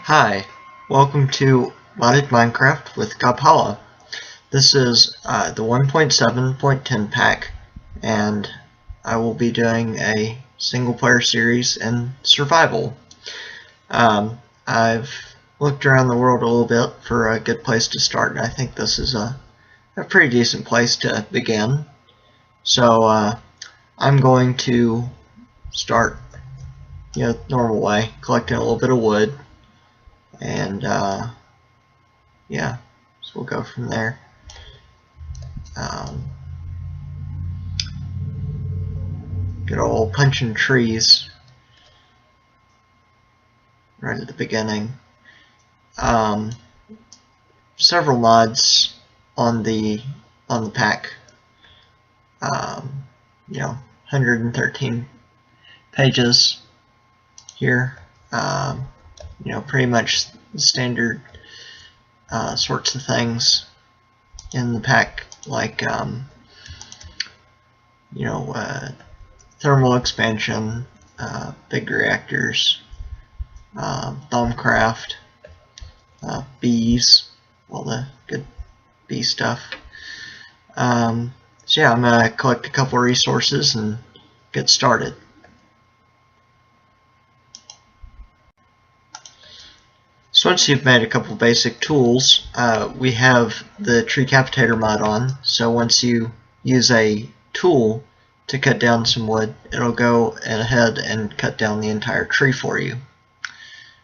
Hi, welcome to Modded Minecraft with Gapala. This is the 1.7.10 pack, and I will be doing a single player series in survival. I've looked around the world a little bit for a good place to start, and I think this is a pretty decent place to begin. So I'm going to start, normal way, collecting a little bit of wood. And yeah, so we'll go from there. Good old punching trees right at the beginning. Several mods on the pack. 113 pages here. Pretty much the standard sorts of things in the pack, like thermal expansion, big reactors, Thaumcraft, bees, all the good bee stuff. So yeah, I'm gonna collect a couple resources and get started. So once you've made a couple basic tools, we have the Treecapitator mod on. So once you use a tool to cut down some wood, it'll go ahead and cut down the entire tree for you.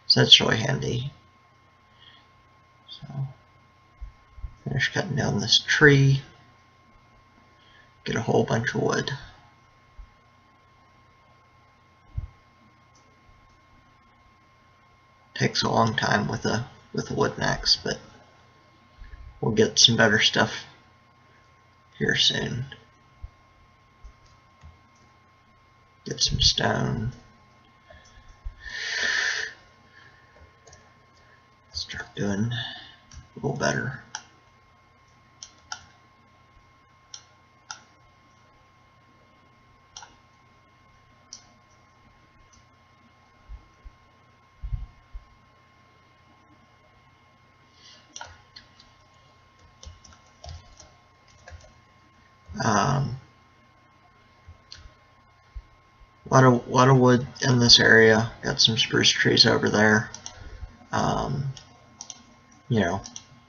So that's really handy. So finish cutting down this tree, get a whole bunch of wood. Takes a long time with a wooden axe, but we'll get some better stuff here soon. Get some stone. Start doing a little better. Lot of wood in this area. Got some spruce trees over there.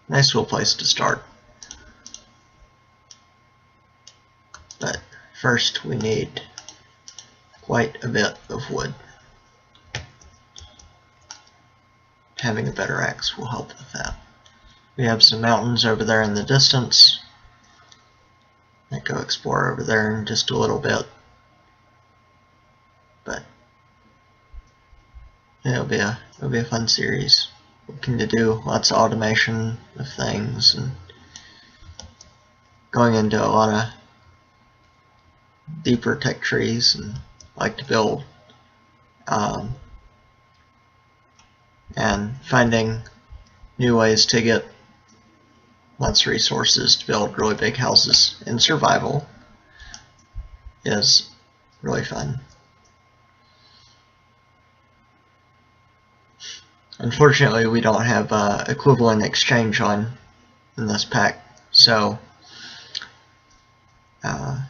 Nice little place to start. But first we need quite a bit of wood. Having a better axe will help with that. We have some mountains over there in the distance. I go explore over there in just a little bit. But it'll be a fun series. Looking to do lots of automation of things and going into a lot of deeper tech trees, and like to build and finding new ways to get lots of resources to build really big houses in survival is really fun. Unfortunately, we don't have equivalent exchange on in this pack, so no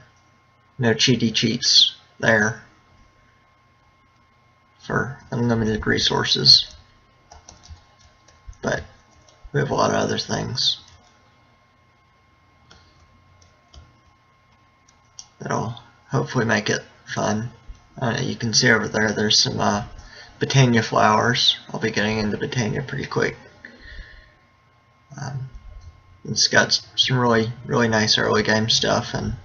cheaty cheats there for unlimited resources, but we have a lot of other things that'll hopefully make it fun. You can see over there, there's some Botania flowers. I'll be getting into Botania pretty quick. It's got some really nice early game stuff, and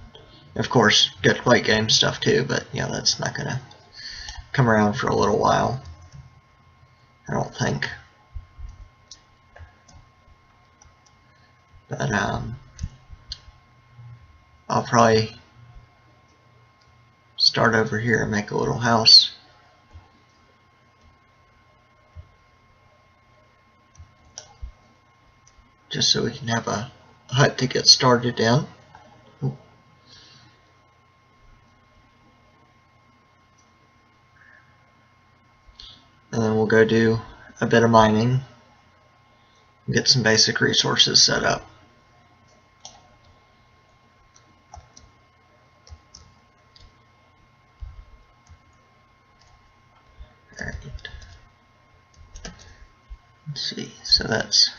of course good late game stuff too, but that's not gonna come around for a little while, I don't think. But I'll probably start over here and make a little house. Just so we can have a hut to get started in. And then we'll go do a bit of mining, get some basic resources set up. Alright. Let's see, so that's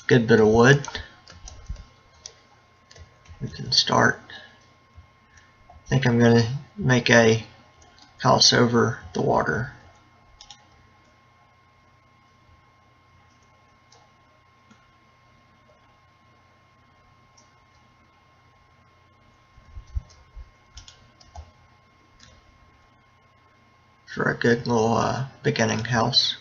a good bit of wood. We can start. I think I'm going to make a house over the water. For a good little beginning house.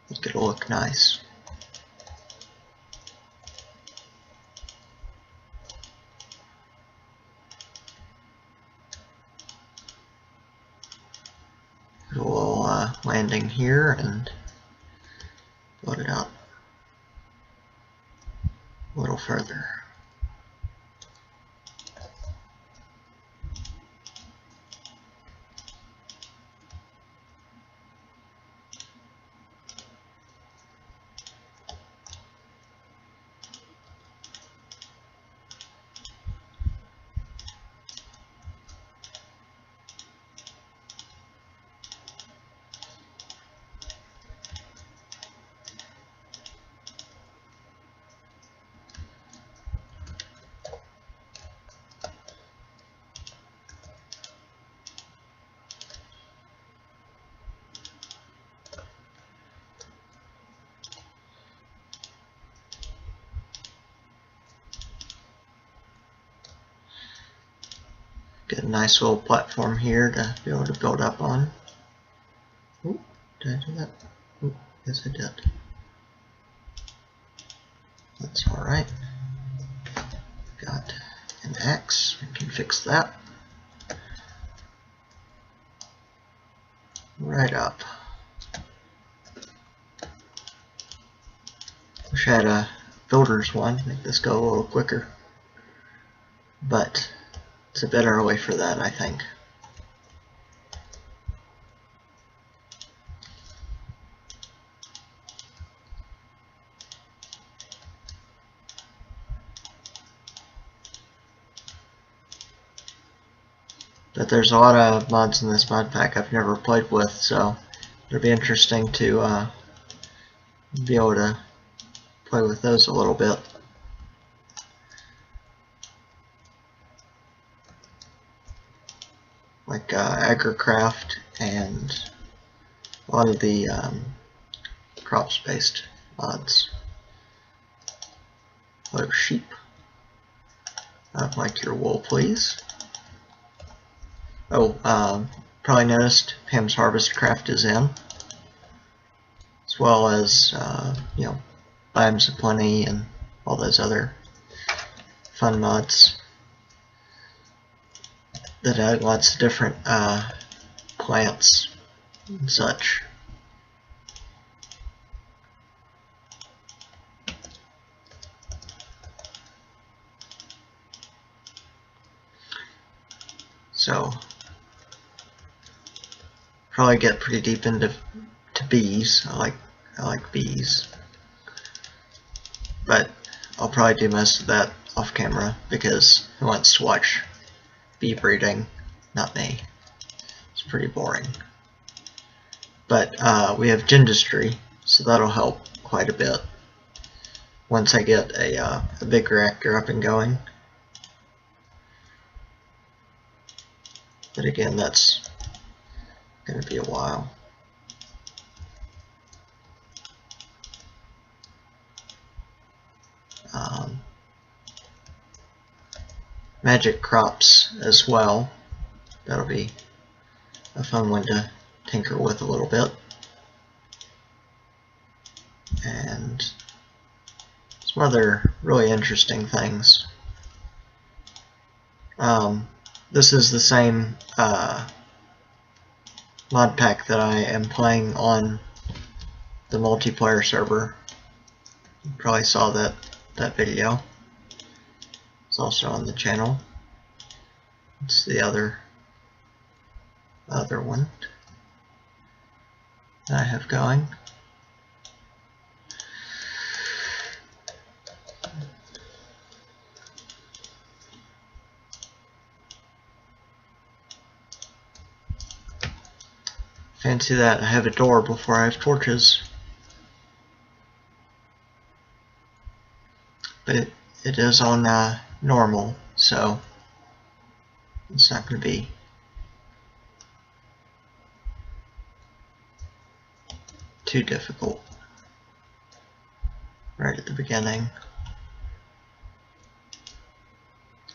I think it'll look nice. A little landing here and load it out a little further. Get a nice little platform here to be able to build up on. Ooh, did I do that? Ooh, yes I did. That's alright. Got an axe, we can fix that. Right up. Wish I had a builder's one, make this go a little quicker. But it's a better way for that, I think. But there's a lot of mods in this mod pack I've never played with, so it'll be interesting to be able to play with those a little bit. Like AgriCraft and a lot of the crops-based mods. Hello, sheep. I'd like your wool, please. Oh, probably noticed Pam's Harvest Craft is in, as well as you know, Biomes of Plenty and all those other fun mods that add lots of different plants and such. So probably get pretty deep into bees. I like bees, but I'll probably do most of that off camera because who wants to watch bee breeding? Not me. It's pretty boring. But we have Gindustry, so that'll help quite a bit once I get a big reactor up and going. But again, that's going to be a while. Magic crops as well. That'll be a fun one to tinker with a little bit. And some other really interesting things. This is the same mod pack that I am playing on the multiplayer server. You probably saw that that video. It's also on the channel. It's the other one that I have going. Fancy that, I have a door before I have torches. But it is on normal, so it's not going to be too difficult right at the beginning.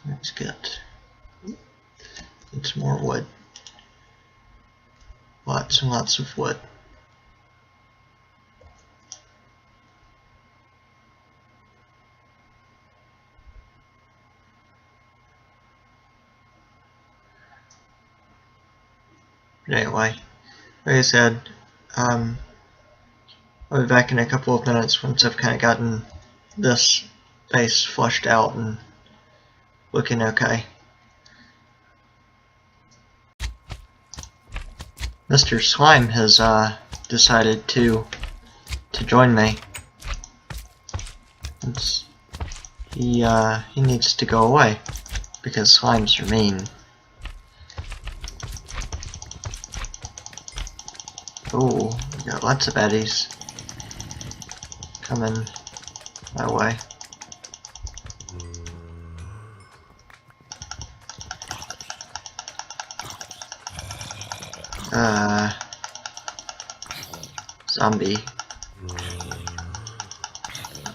Let's get some more wood. Lots and lots of wood. But anyway, like I said, I'll be back in a couple of minutes once I've kind of gotten this base flushed out and looking okay. Mr. Slime has decided to join me. He needs to go away because slimes are mean. Ooh, we got lots of baddies coming my way. Zombie.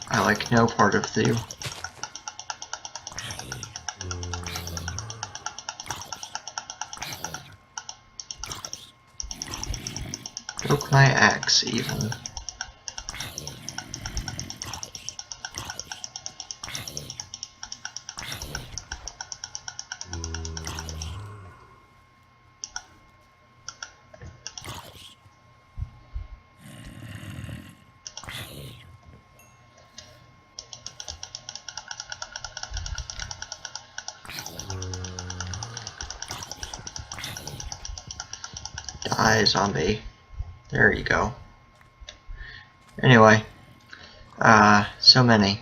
I like no part of you. Broke my axe even. Die, zombie. There you go. Anyway, so many.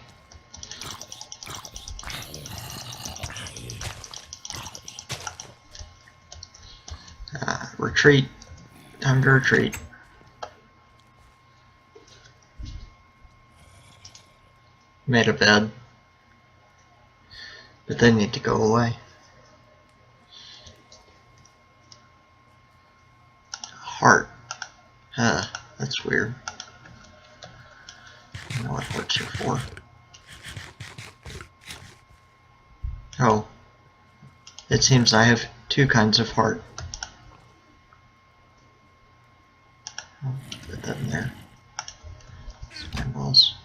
Retreat. Time to retreat. Made a bed. But they need to go away. Heart. Huh, that's weird. I don't know what hearts are for. Oh. It seems I have two kinds of heart. I'll put that in there. Slime balls.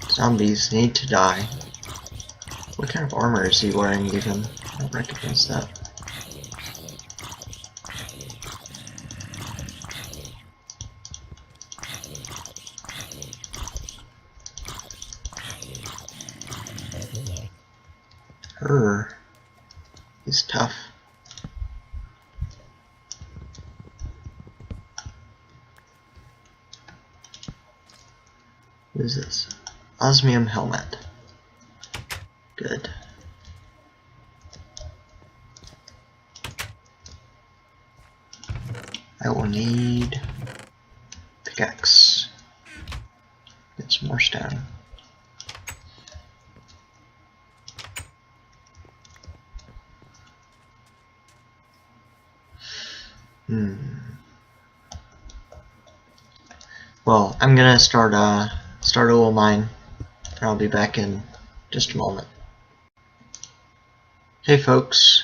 Zombies need to die. What kind of armor is he wearing even? I don't recognize that. He's tough. What is this? Osmium helmet. Good. I will need pickaxe. Get some more stone. Well, I'm gonna start a little mine, and I'll be back in just a moment. Hey folks,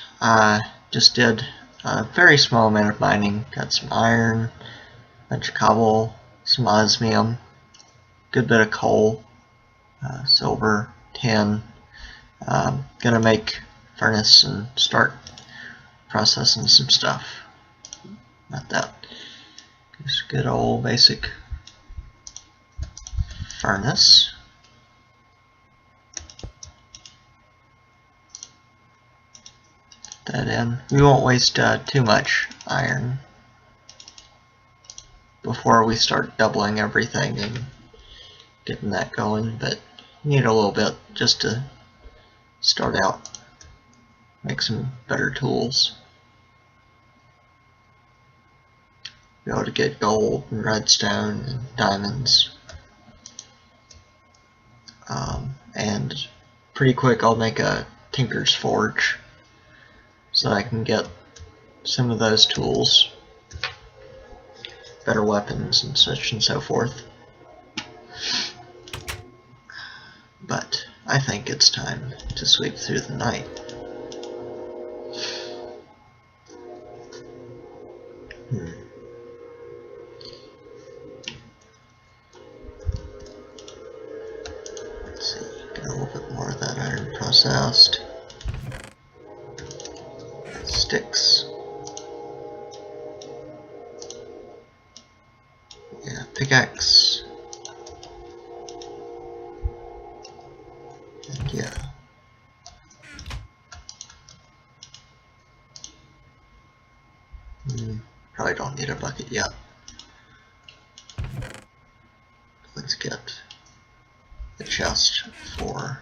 just did A very small amount of mining. Got some iron, a bunch of cobble, some osmium, good bit of coal, silver, tin. Gonna make furnace and start processing some stuff. Not that. Just good old basic furnace. Put that in. We won't waste too much iron before we start doubling everything and getting that going, but you need a little bit just to start out, make some better tools. Be able to get gold and redstone and diamonds. And pretty quick I'll make a Tinker's Forge so that I can get some of those tools, better weapons and such and so forth. But I think it's time to sweep through the night. Let's see, get a little bit more of that iron processed. Sticks. Yeah, pickaxe. And yeah. Probably don't need a bucket yet. Let's get the chest for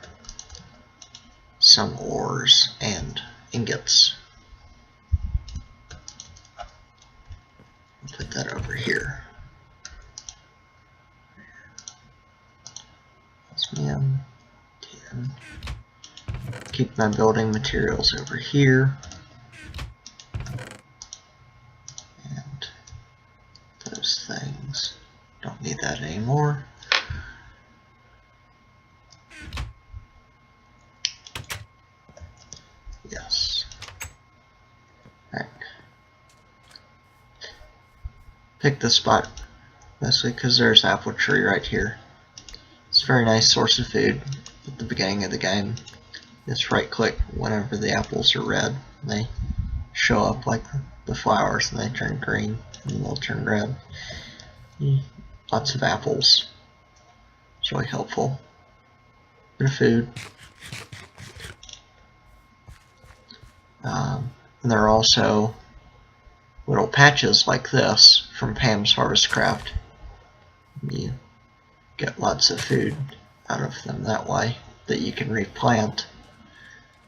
some ores and ingots. Put that over here. Osmium, tin. Keep my building materials over here. And those things. Don't need that anymore. Yes. Alright. Pick this spot mostly because there's an apple tree right here. It's a very nice source of food at the beginning of the game. Just right click whenever the apples are red. And they show up like the flowers and they turn green and they'll turn red. Lots of apples. It's really helpful. Bit of food. And there are also little patches like this from Pam's Harvest Craft. You get lots of food out of them that way that you can replant.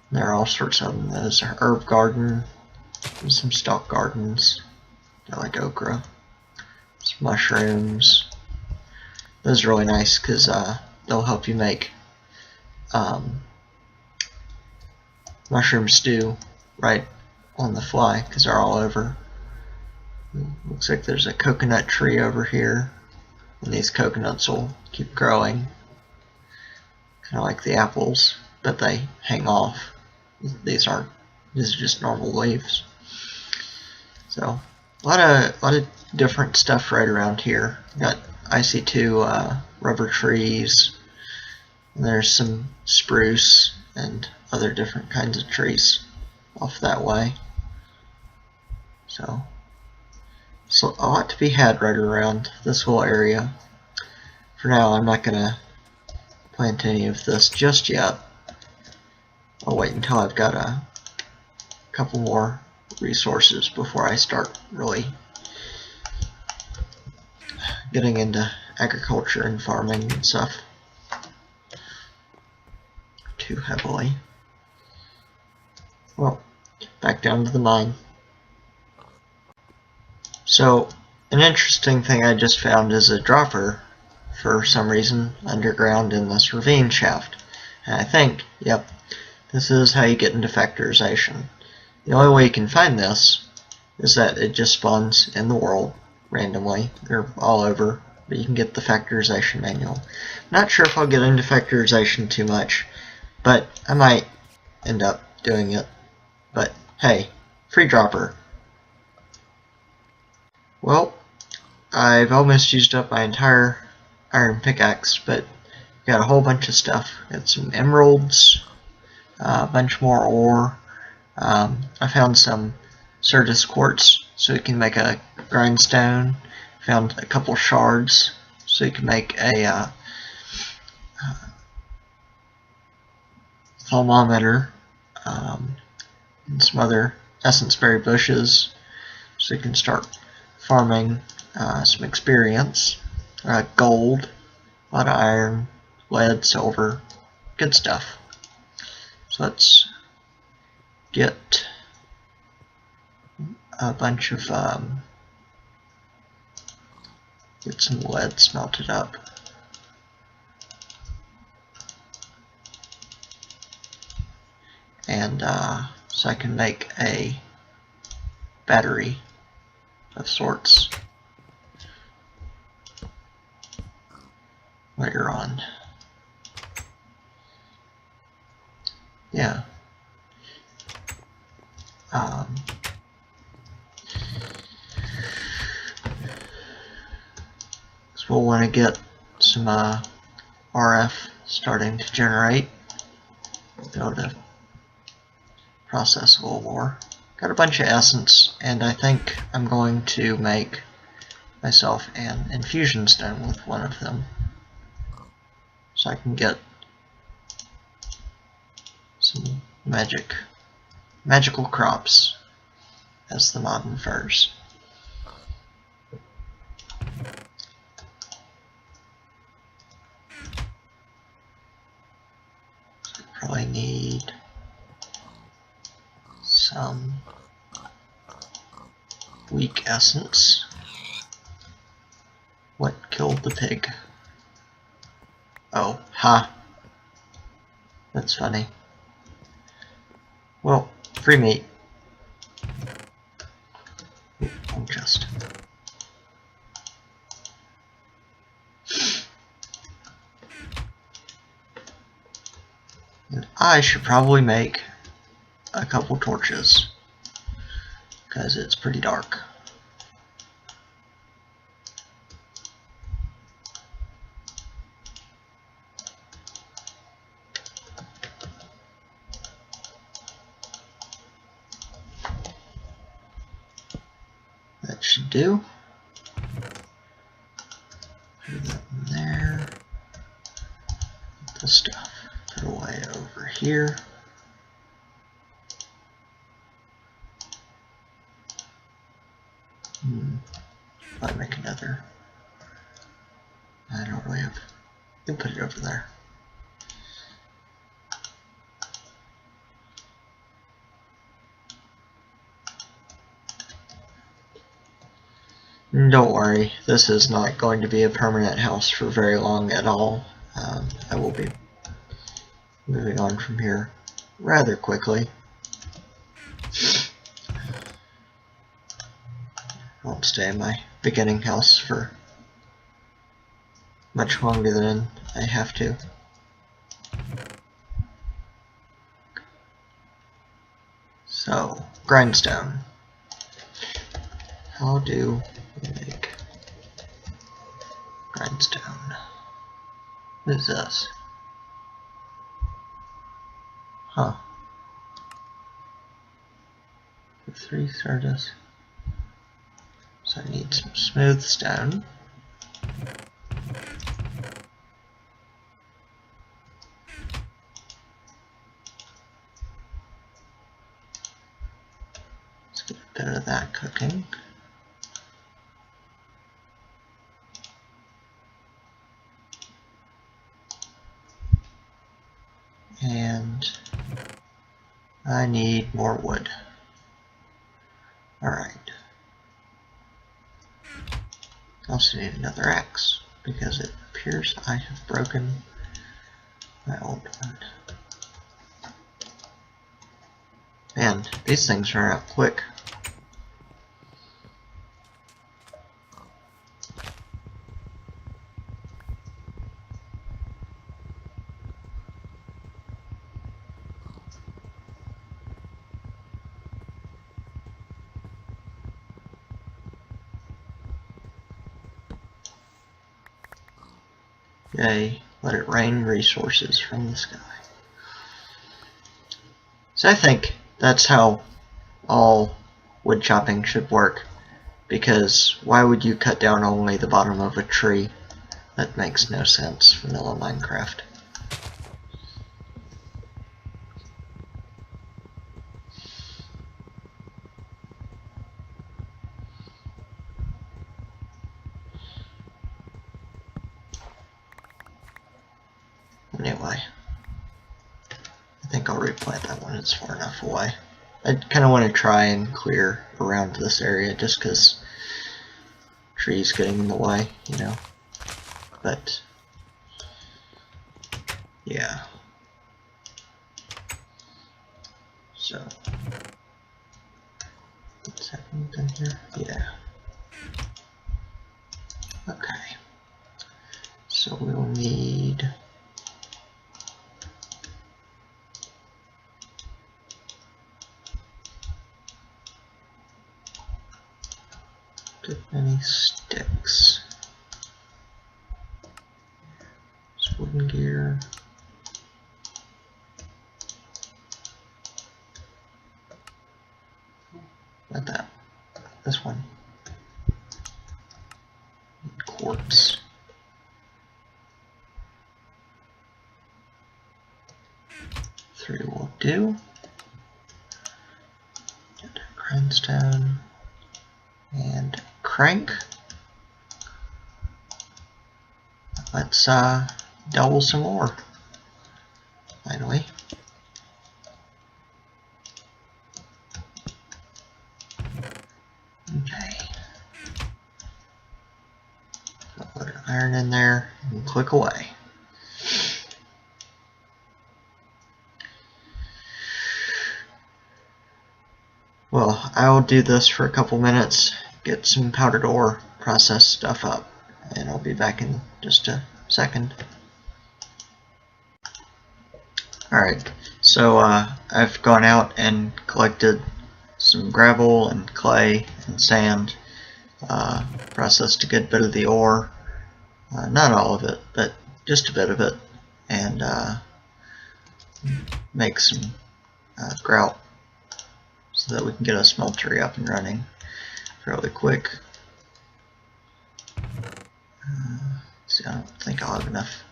And there are all sorts of them. There's an herb garden and some stalk gardens. They're like okra. Some mushrooms. Those are really nice because they'll help you make mushroom stew right on the fly because they're all over. Looks like there's a coconut tree over here, and these coconuts will keep growing, kind of like the apples, but they hang off. These are just normal leaves. So a lot of different stuff right around here. Got IC2 rubber trees, and there's some spruce and other different kinds of trees off that way. So a lot to be had right around this whole area. For now, I'm not gonna plant any of this just yet. I'll wait until I've got a couple more resources before I start really getting into agriculture and farming and stuff too heavily. Well, back down to the mine. So, an interesting thing I just found is a dropper, for some reason, underground in this ravine shaft. And I think, yep, this is how you get into factorization. The only way you can find this is that it just spawns in the world randomly. They're all over, but you can get the factorization manual. Not sure if I'll get into factorization too much, but I might end up doing it. But hey, free dropper. Well, I've almost used up my entire iron pickaxe, but got a whole bunch of stuff. Got some emeralds, a bunch more ore. I found some Certus quartz, so you can make a grindstone. Found a couple shards, so you can make a thermometer, and some other essence berry bushes, so you can start farming some experience. Gold, a lot of iron, lead, silver, good stuff. So let's get a bunch of get some lead smelted up. And so I can make a battery of sorts later on. Yeah. So we'll want to get some RF starting to generate. Be able to process a little more. Got a bunch of essence, and I think I'm going to make myself an infusion stone with one of them, so I can get some magical crops, as the mod infers. So I probably need some weak essence. What killed the pig? Oh, ha. That's funny. Well, free meat. I'll just. And I should probably make a couple torches, because it's pretty dark. That should do. Put that in there. Put the stuff put away over here. Might make another. I don't really have. Then put it over there. Don't worry, this is not going to be a permanent house for very long at all. I will be moving on from here rather quickly. I won't stay in my beginning house for much longer than I have to. So, grindstone. How do we make grindstone? What is this? Huh. 3 Certus. So I need some smooth stone. Let's get a bit of that cooking. And I need more wood. Alright. I also need another axe, because it appears I have broken my old one. Man, these things run out quick. Yay, let it rain resources from the sky. So I think that's how all wood chopping should work, because why would you cut down only the bottom of a tree? That makes no sense, vanilla Minecraft. Anyway, I think I'll replant that one, it's far enough away. I kind of want to try and clear around this area just because trees getting in the way, you know. But yeah. So what's happening here? Yeah. Okay. So we'll need good many sticks. This wooden gear. Not that. This one. Quartz. Three will do. Grindstone and crank. Let's double some more. Finally. Okay. I'll put an iron in there and click away. Well, I'll do this for a couple minutes, get some powdered ore, process stuff up, and I'll be back in just a second. Alright, so I've gone out and collected some gravel and clay and sand, processed a good bit of the ore, not all of it, but just a bit of it, and make some grout so that we can get a smeltery up and running fairly quick. See, I don't think I'll have enough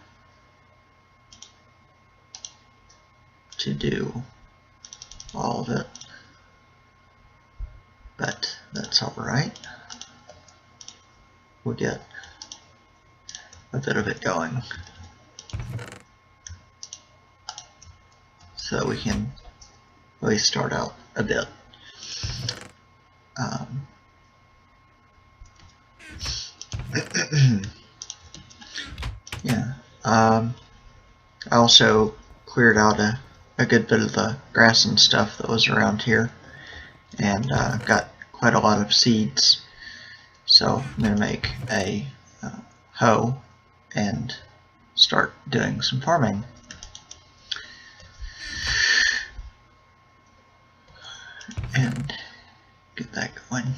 to do all of it, but that's alright. We'll get a bit of it going so that we can at least start out a bit. Yeah. I also cleared out a good bit of the grass and stuff that was around here, and got quite a lot of seeds. So I'm going to make a hoe and start doing some farming. And get that going.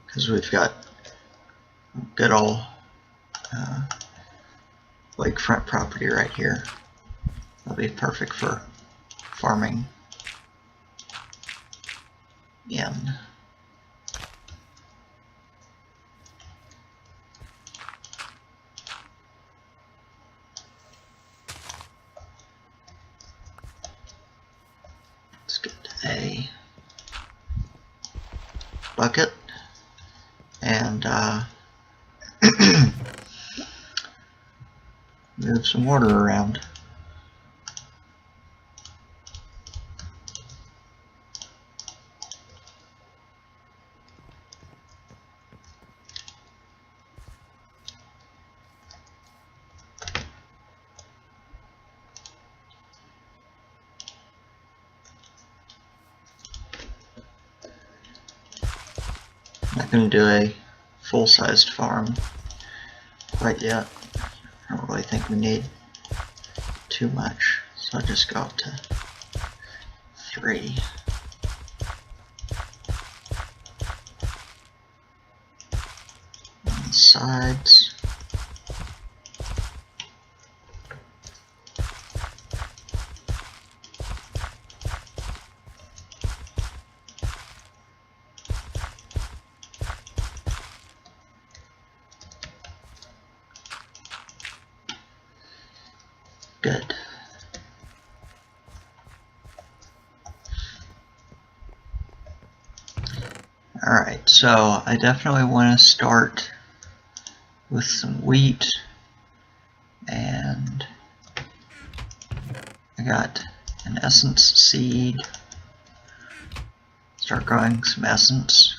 Because we've got good old lakefront property right here. That'll be perfect for farming in. Let's get a bucket and move some water around. I'm not going to do a full-sized farm quite yet. I don't really think we need too much. So I'll just go up to 3. On the sides. Good. Alright, so I definitely want to start with some wheat, and I got an essence seed. Start growing some essence.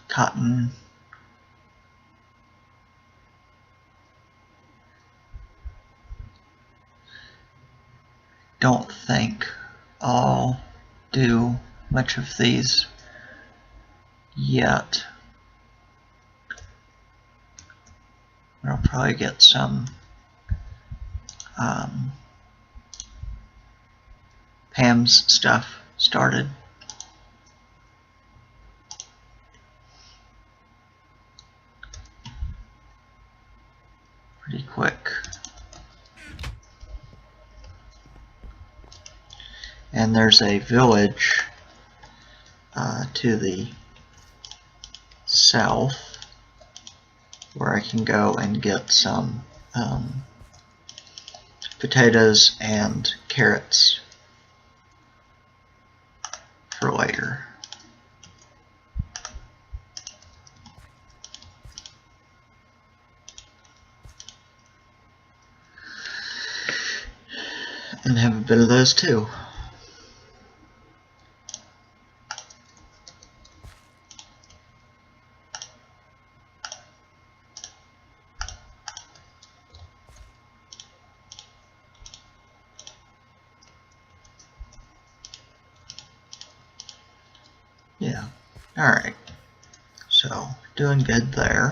Cotton. Don't think I'll do much of these yet. I'll probably get some Pam's stuff started. Pretty quick. And there's a village to the south where I can go and get some potatoes and carrots for later. And have a bit of those too. Yeah, alright, so doing good there.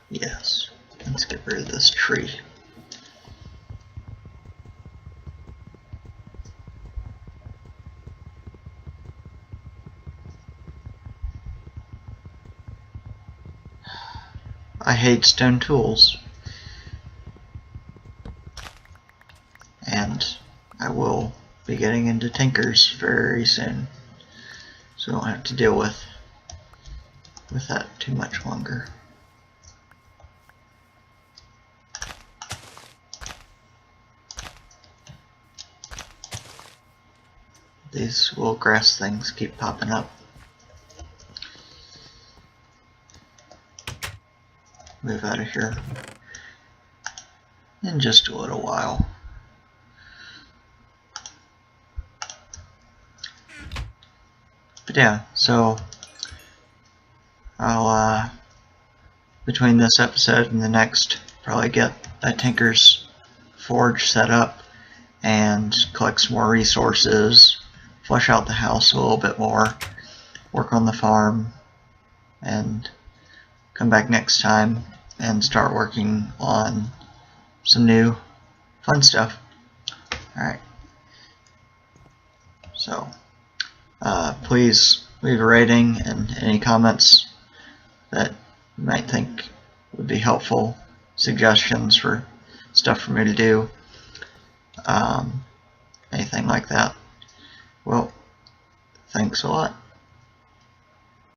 Yes, let's get rid of this tree. I hate stone tools. And I will be getting into tinkers very soon, so I don't have to deal with that too much longer. These little grass things keep popping up. Move out of here in just a little while. But yeah, so I'll between this episode and the next probably get a Tinker's Forge set up and collect some more resources, flesh out the house a little bit more, work on the farm, and come back next time and start working on some new fun stuff. Alright, so please leave a rating and any comments that you might think would be helpful, suggestions for stuff for me to do, anything like that. Well, thanks a lot.